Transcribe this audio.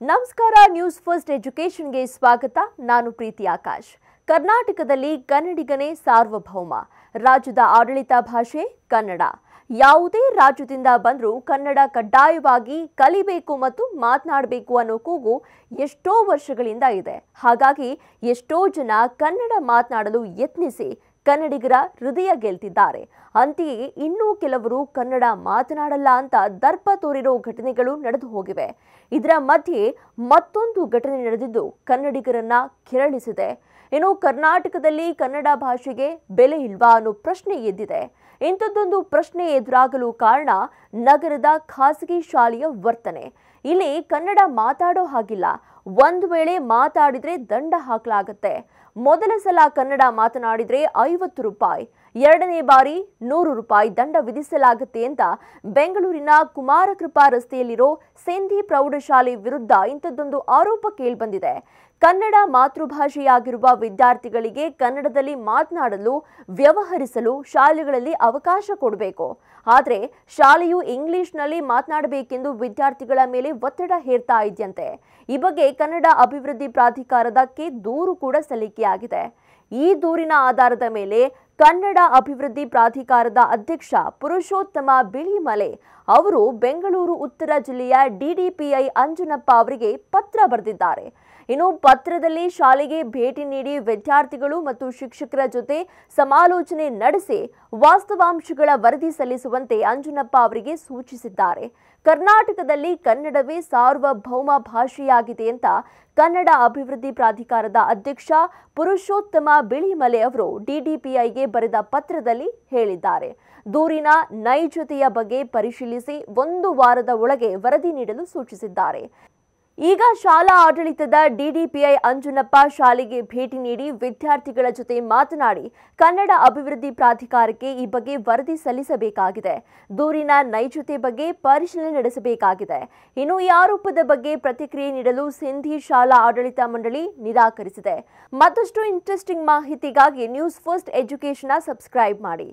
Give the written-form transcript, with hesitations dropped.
ನಮಸ್ಕಾರ news first ಎಜುಕೇಷನ್ಗೆ ಸ್ವಾಗತ. ನಾನು ಪ್ರೀತಿ ಆಕಾಶ್. ಕರ್ನಾಟಕದಲ್ಲಿ ಕನ್ನಡಿಗನೇ ಸಾರ್ವಭೌಮ. ರಾಜ್ಯದ ಆಡಳಿತ ಭಾಷೆ ಕನ್ನಡ. ಯಾವುದೇ ರಾಜ್ಯದಿಂದ ಬಂದರೂ ಕನ್ನಡ ಕಡ್ಡಾಯವಾಗಿ ಕಲಿಬೇಕು ಮತ್ತು ಮಾತನಾಡಬೇಕು ಅನ್ನೋ ಕೂಗು ಎಷ್ಟೋ ವರ್ಷಗಳಿಂದ ಇದೆ. ಹಾಗಾಗಿ ಎಷ್ಟೋ ಜನ ಕನ್ನಡ ಮಾತನಾಡಲು ಯತ್ನಿಸಿ ಕನ್ನಡಿಗರ ಹೃದಯ ಗೆಲ್ತಿದ್ದಾರೆ. ಅಂತೆಯೇ ಇನ್ನೂ ಕೆಲವರು ಕನ್ನಡ ಮಾತನಾಡಲ್ಲ ಅಂತ ದರ್ಪ ತೋರಿರೋ ಘಟನೆಗಳು ನಡೆದು ಹೋಗಿವೆ. ಇದರ ಮಧ್ಯೆ ಮತ್ತೊಂದು ಘಟನೆ ನಡೆದಿದ್ದು ಕನ್ನಡಿಗರನ್ನ ಕೆರಳಿಸಿದೆ. ಇನ್ನು ಕರ್ನಾಟಕದಲ್ಲಿ ಕನ್ನಡ ಭಾಷೆಗೆ ಬೆಲೆ ಇಲ್ವಾ ಅನ್ನೋ ಪ್ರಶ್ನೆ ಎದ್ದಿದೆ. ಇಂಥದ್ದೊಂದು ಪ್ರಶ್ನೆ ಎದುರಾಗಲು ಕಾರಣ ನಗರದ ಖಾಸಗಿ ಶಾಲೆಯ ವರ್ತನೆ. ಇಲ್ಲಿ ಕನ್ನಡ ಮಾತಾಡೋ ಹಾಗಿಲ್ಲ. ಒಂದು ವೇಳೆ ಮಾತಾಡಿದ್ರೆ ದಂಡ ಹಾಕಲಾಗುತ್ತೆ. ಮೊದಲ ಸಲ ಕನ್ನಡ ಮಾತನಾಡಿದ್ರೆ 50 ರೂಪಾಯಿ, ಎರಡನೇ ಬಾರಿ 100 ರೂಪಾಯಿ ದಂಡ ವಿಧಿಸಲಾಗುತ್ತೆ ಅಂತ ಬೆಂಗಳೂರಿನ ಕುಮಾರಕೃಪಾ ರಸ್ತೆಯಲ್ಲಿರೋ ಸಿಂಧಿ ಪ್ರೌಢಶಾಲೆ ವಿರುದ್ಧ ಇಂಥದ್ದೊಂದು ಆರೋಪ ಕೇಳಿಬಂದಿದೆ. ಕನ್ನಡ ಮಾತೃಭಾಷೆಯಾಗಿರುವ ವಿದ್ಯಾರ್ಥಿಗಳಿಗೆ ಕನ್ನಡದಲ್ಲಿ ಮಾತನಾಡಲು ವ್ಯವಹರಿಸಲು ಶಾಲೆಗಳಲ್ಲಿ ಅವಕಾಶ ಕೊಡಬೇಕು. ಆದರೆ ಶಾಲೆಯು ಇಂಗ್ಲಿಷ್ನಲ್ಲಿ ಮಾತನಾಡಬೇಕೆಂದು ವಿದ್ಯಾರ್ಥಿಗಳ ಮೇಲೆ ಒತ್ತಡ ಹೇರ್ತಾ ಇದೆಯಂತೆ. ಈ ಬಗ್ಗೆ ಕನ್ನಡ ಅಭಿವೃದ್ಧಿ ಪ್ರಾಧಿಕಾರಕ್ಕೆ ದೂರು ಕೂಡ ಸಲ್ಲಿಕೆಯಾಗಿದೆ. ಈ ದೂರಿನ ಆಧಾರದ ಮೇಲೆ ಕನ್ನಡ ಅಭಿವೃದ್ಧಿ ಪ್ರಾಧಿಕಾರದ ಅಧ್ಯಕ್ಷ ಪುರುಷೋತ್ತಮ ಬಿಳಿಮಲೆ ಅವರು ಬೆಂಗಳೂರು ಉತ್ತರ ಜಿಲ್ಲೆಯ ಡಿಡಿಪಿಐ ಅಂಜನಪ್ಪ ಅವರಿಗೆ ಪತ್ರ ಬರೆದಿದ್ದಾರೆ. ಇನ್ನು ಪತ್ರದಲ್ಲಿ ಶಾಲೆಗೆ ಭೇಟಿ ನೀಡಿ ವಿದ್ಯಾರ್ಥಿಗಳು ಮತ್ತು ಶಿಕ್ಷಕರ ಜೊತೆ ಸಮಾಲೋಚನೆ ನಡೆಸಿ ವಾಸ್ತವಾಂಶಗಳ ವರದಿ ಸಲ್ಲಿಸುವಂತೆ ಅಂಜನಪ್ಪ ಅವರಿಗೆ ಸೂಚಿಸಿದ್ದಾರೆ. ಕರ್ನಾಟಕದಲ್ಲಿ ಕನ್ನಡವೇ ಸಾರ್ವಭೌಮ ಭಾಷೆಯಾಗಿದೆ ಅಂತ ಕನ್ನಡ ಅಭಿವೃದ್ಧಿ ಪ್ರಾಧಿಕಾರದ ಅಧ್ಯಕ್ಷ ಪುರುಷೋತ್ತಮ ಬಿಳಿಮಲೆ ಅವರು ಡಿಡಿಪಿಐಗೆ ಬರೆದ ಪತ್ರದಲ್ಲಿ ಹೇಳಿದ್ದಾರೆ. ದೂರಿನ ನೈಜತೆಯ ಬಗ್ಗೆ ಪರಿಶೀಲಿಸಿ 1 ವಾರದ ಒಳಗೆ ವರದಿ ನೀಡಲು ಸೂಚಿಸಿದ್ದಾರೆ. ಈಗ ಶಾಲಾ ಆಡಳಿತದ ಡಿಡಿಪಿಐ ಅಂಜನಪ್ಪ ಶಾಲೆಗೆ ಭೇಟಿ ನೀಡಿ ವಿದ್ಯಾರ್ಥಿಗಳ ಜೊತೆ ಮಾತನಾಡಿ ಕನ್ನಡ ಅಭಿವೃದ್ಧಿ ಪ್ರಾಧಿಕಾರಕ್ಕೆ ಈ ಬಗ್ಗೆ ವರದಿ ಸಲ್ಲಿಸಬೇಕಾಗಿದೆ. ದೂರಿನ ನೈಜತೆ ಬಗ್ಗೆ ಪರಿಶೀಲನೆ ನಡೆಸಬೇಕಾಗಿದೆ. ಇನ್ನು ಈ ಆರೋಪದ ಬಗ್ಗೆ ಪ್ರತಿಕ್ರಿಯೆ ನೀಡಲು ಸಿಂಧಿ ಶಾಲಾ ಆಡಳಿತ ಮಂಡಳಿ ನಿರಾಕರಿಸಿದೆ. ಮತ್ತಷ್ಟು ಇಂಟ್ರೆಸ್ಟಿಂಗ್ ಮಾಹಿತಿಗಾಗಿ ನ್ಯೂಸ್ ಫಸ್ಟ್ ಎಜುಕೇಷನ್ ಸಬ್ಸ್ಕ್ರೈಬ್ ಮಾಡಿ.